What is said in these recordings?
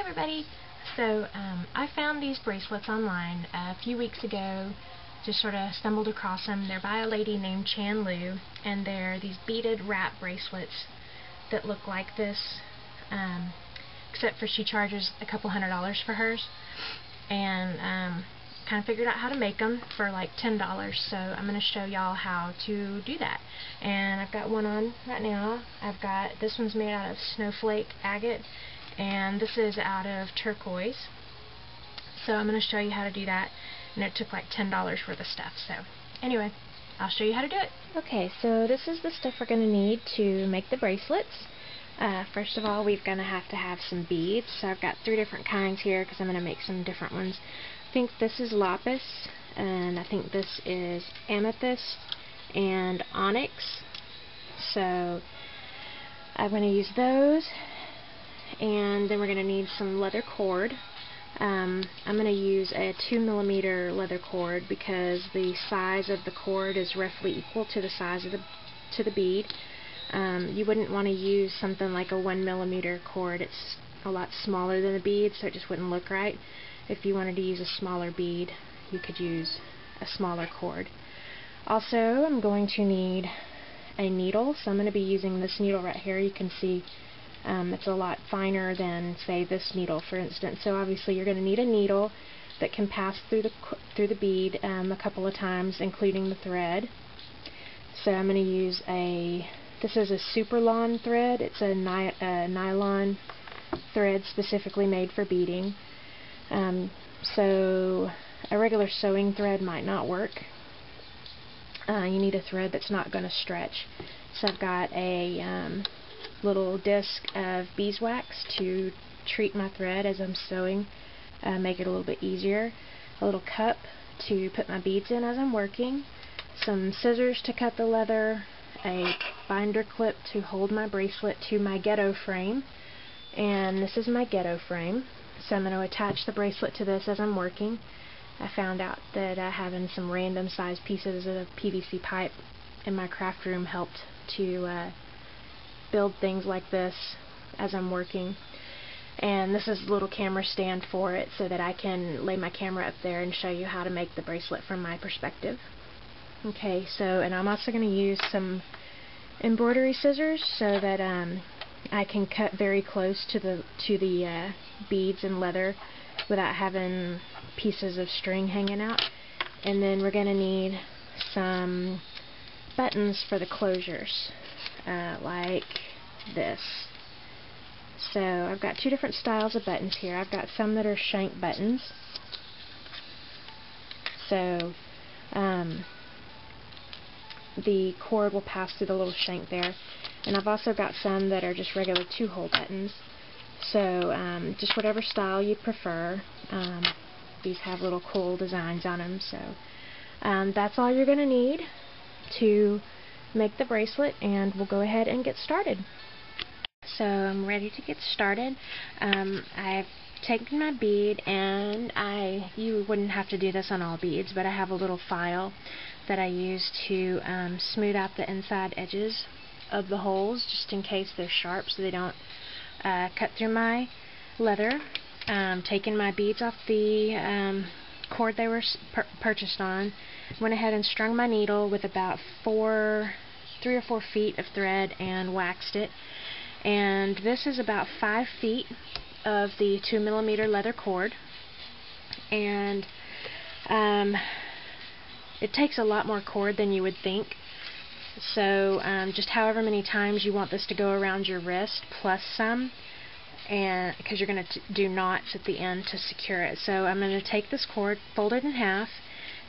everybody! So I found these bracelets online a few weeks ago. Just sort of stumbled across them. They're by a lady named Chan Lu, and they're these beaded wrap bracelets that look like this, except for she charges a couple $100s for hers, and kind of figured out how to make them for like $10. So I'm going to show y'all how to do that. And I've got one on right now. I've got this one's made out of snowflake agate, and this is out of turquoise. So I'm going to show you how to do that, and it took like $10 worth of stuff. So anyway, I'll show you how to do it. Okay, so this is the stuff we're going to need to make the bracelets. First of all, we're going to have some beads. So I've got 3 different kinds here because I'm going to make some different ones. I think this is lapis, and I think this is amethyst and onyx. So I'm going to use those, and then we're going to need some leather cord. I'm going to use a 2mm leather cord because the size of the cord is roughly equal to the size of the bead. You wouldn't want to use something like a 1mm cord. It's a lot smaller than the bead, so it just wouldn't look right. If you wanted to use a smaller bead, you could use a smaller cord. Also, I'm going to need a needle, so I'm going to be using this needle right here. You can see it's a lot finer than, say, this needle, for instance. So obviously you're going to need a needle that can pass through the bead a couple of times, including the thread. So I'm going to use this is a Superlon thread. It's a nylon thread specifically made for beading. So a regular sewing thread might not work. You need a thread that's not going to stretch. So I've got a little disc of beeswax to treat my thread as I'm sewing, make it a little bit easier, a little cup to put my beads in as I'm working, some scissors to cut the leather, a binder clip to hold my bracelet to my ghetto frame, and this is my ghetto frame. So I'm going to attach the bracelet to this as I'm working. I found out that having some random sized pieces of PVC pipe in my craft room helped to build things like this as I'm working. And this is a little camera stand for it so that I can lay my camera up there and show you how to make the bracelet from my perspective. Okay, so, and I'm also going to use some embroidery scissors so that I can cut very close to the beads and leather without having pieces of string hanging out. And then we're going to need some buttons for the closures, like this. So I've got 2 different styles of buttons here. I've got some that are shank buttons. So the cord will pass through the little shank there. And I've also got some that are just regular 2-hole buttons. So just whatever style you prefer. These have little cool designs on them. So that's all you're going to need to make the bracelet, and we'll go ahead and get started. So I'm ready to get started. I've taken my bead, and you wouldn't have to do this on all beads, but I have a little file that I use to smooth out the inside edges of the holes, just in case they're sharp so they don't cut through my leather. Taking my beads off the cord they were purchased on, went ahead and strung my needle with about 3 or 4 feet of thread and waxed it. And this is about 5 feet of the 2mm leather cord, and it takes a lot more cord than you would think. So just however many times you want this to go around your wrist, plus some, and because you're going to do knots at the end to secure it. So I'm going to take this cord, fold it in half,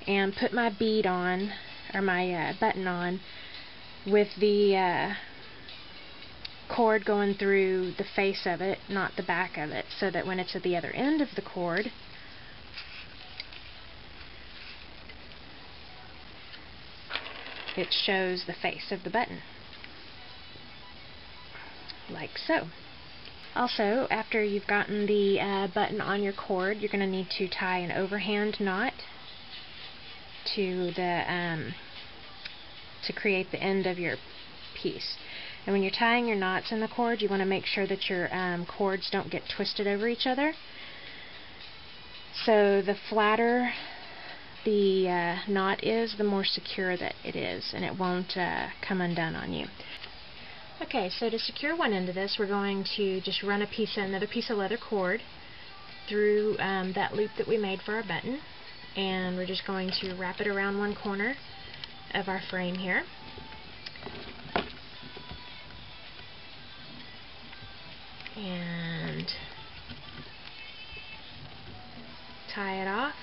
and put my bead on, or my button on, with the cord going through the face of it, not the back of it, so that when it's at the other end of the cord, it shows the face of the button, like so. Also, after you've gotten the button on your cord, you're going to need to tie an overhand knot to create the end of your piece. And when you're tying your knots in the cord, you want to make sure that your cords don't get twisted over each other. So the flatter the knot is, the more secure that it is, and it won't come undone on you. Okay, so to secure one end of this, we're going to just run another piece of leather cord through that loop that we made for our button, and we're just going to wrap it around one corner of our frame here. And tie it off.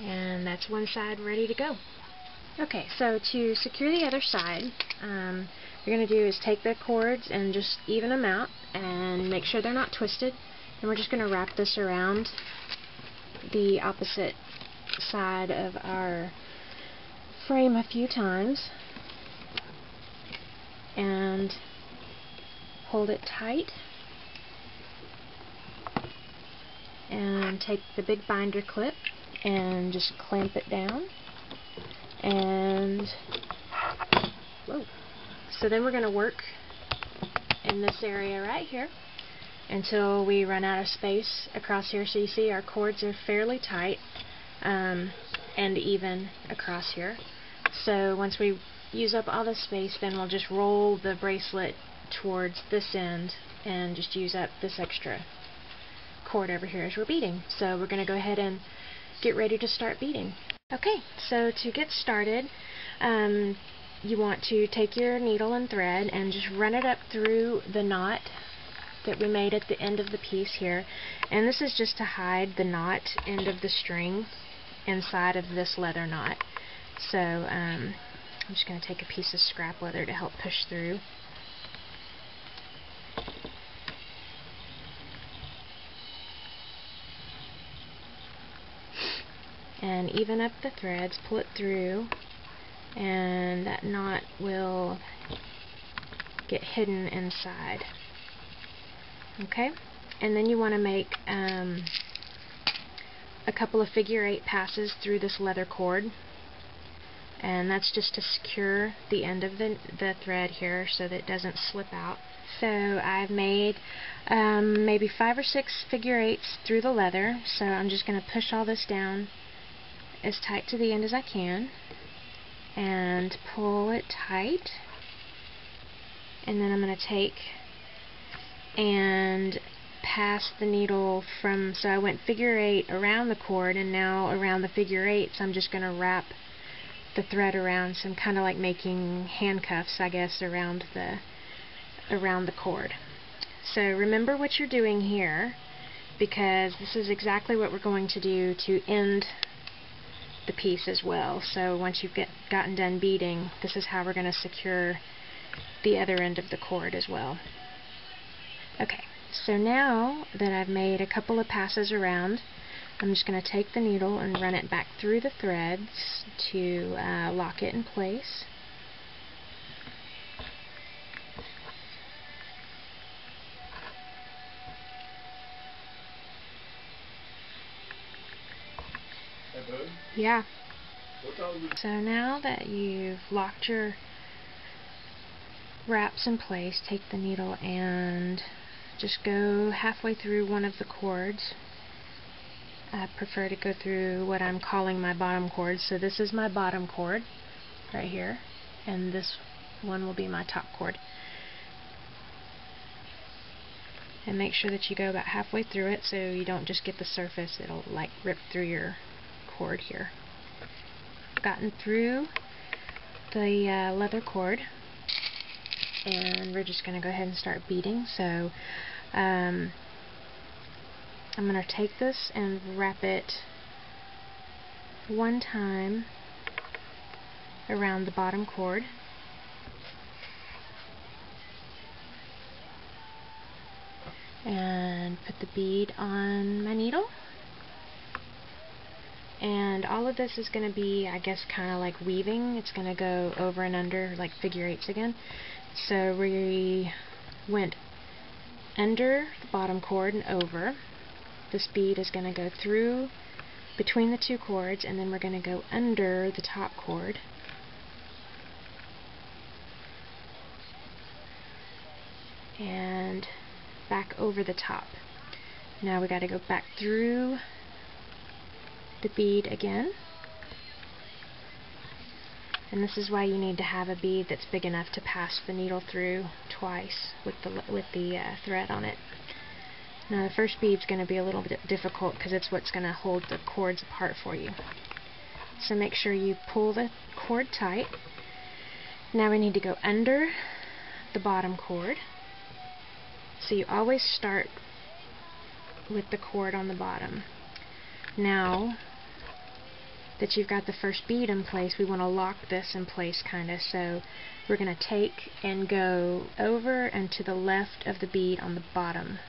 And that's one side ready to go. Okay, so to secure the other side, what you're going to do is take the cords and just even them out and make sure they're not twisted. And we're just going to wrap this around the opposite side of our frame a few times and hold it tight. And take the big binder clip and just clamp it down. And whoa. So then we're going to work in this area right here until we run out of space across here. So you see our cords are fairly tight and even across here. So once we use up all the space, then we'll just roll the bracelet towards this end and just use up this extra cord over here as we're beading. So we're going to go ahead and get ready to start beading. Okay, so to get started, you want to take your needle and thread and just run it up through the knot that we made at the end of the piece here. And this is just to hide the knot end of the string inside of this leather knot. So I'm just going to take a piece of scrap leather to help push through. And even up the threads, pull it through, and that knot will get hidden inside. Okay, and then you want to make a couple of figure-8 passes through this leather cord, and that's just to secure the end of the thread here so that it doesn't slip out. So I've made maybe 5 or 6 figure-8s through the leather, so I'm just going to push all this down as tight to the end as I can and pull it tight, and then I'm going to take and pass the needle from, so I went figure-8 around the cord, and now around the figure-8s I'm just going to wrap the thread around, so I'm kind of like making handcuffs, I guess, around the cord. So remember what you're doing here, because this is exactly what we're going to do to end the piece as well. So once you've gotten done beading, this is how we're going to secure the other end of the cord as well. Okay, so now that I've made a couple of passes around, I'm just going to take the needle and run it back through the threads to lock it in place. Yeah. So now that you've locked your wraps in place, take the needle and just go halfway through one of the cords. I prefer to go through what I'm calling my bottom cord. So this is my bottom cord right here, and this one will be my top cord. And make sure that you go about halfway through it so you don't just get the surface. It'll like rip through your cord here. Gotten through the leather cord, and we're just going to go ahead and start beading. So I'm going to take this and wrap it one time around the bottom cord, and put the bead on my needle. And all of this is going to be, I guess, kind of like weaving. It's going to go over and under like figure-8s again. So we went under the bottom cord and over. This bead is going to go through between the two cords, and then we're going to go under the top cord. And back over the top. Now we got to go back through the bead again. And this is why you need to have a bead that's big enough to pass the needle through twice with the thread on it. Now the first bead's going to be a little bit difficult because it's what's going to hold the cords apart for you. So make sure you pull the cord tight. Now we need to go under the bottom cord. So you always start with the cord on the bottom. Now that you've got the first bead in place, we want to lock this in place kinda. So we're going to take and go over and to the left of the bead on the bottom.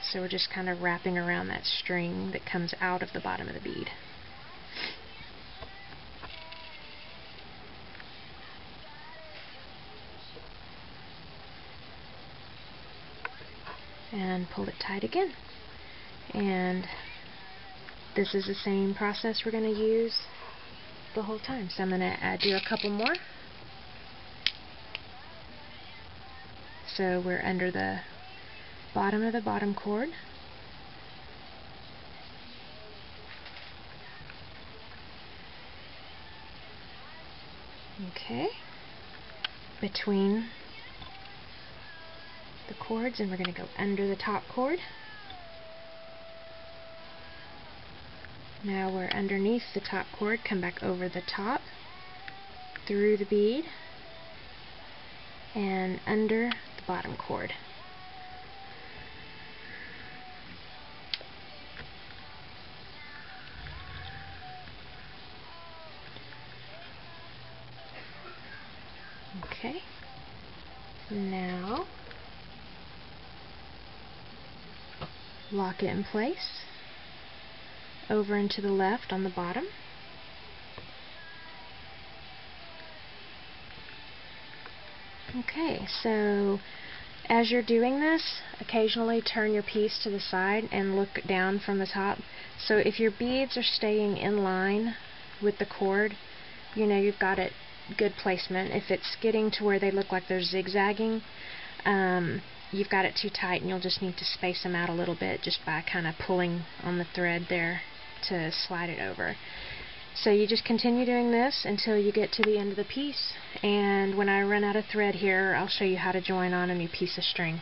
So we're just kind of wrapping around that string that comes out of the bottom of the bead. And pull it tight again. And this is the same process we're going to use the whole time. So I'm going to do a couple more. So we're under the bottom of the bottom cord. Okay. Between the cords, and we're going to go under the top cord. Now we're underneath the top cord, come back over the top, through the bead, and under the bottom cord. Okay. Now lock it in place. Over and to the left on the bottom. Okay, so as you're doing this, occasionally turn your piece to the side and look down from the top. So if your beads are staying in line with the cord, you know you've got it good placement. If it's getting to where they look like they're zigzagging, you've got it too tight, and you'll just need to space them out a little bit just by kind of pulling on the thread there to slide it over. So you just continue doing this until you get to the end of the piece, and when I run out of thread here, I'll show you how to join on a new piece of string.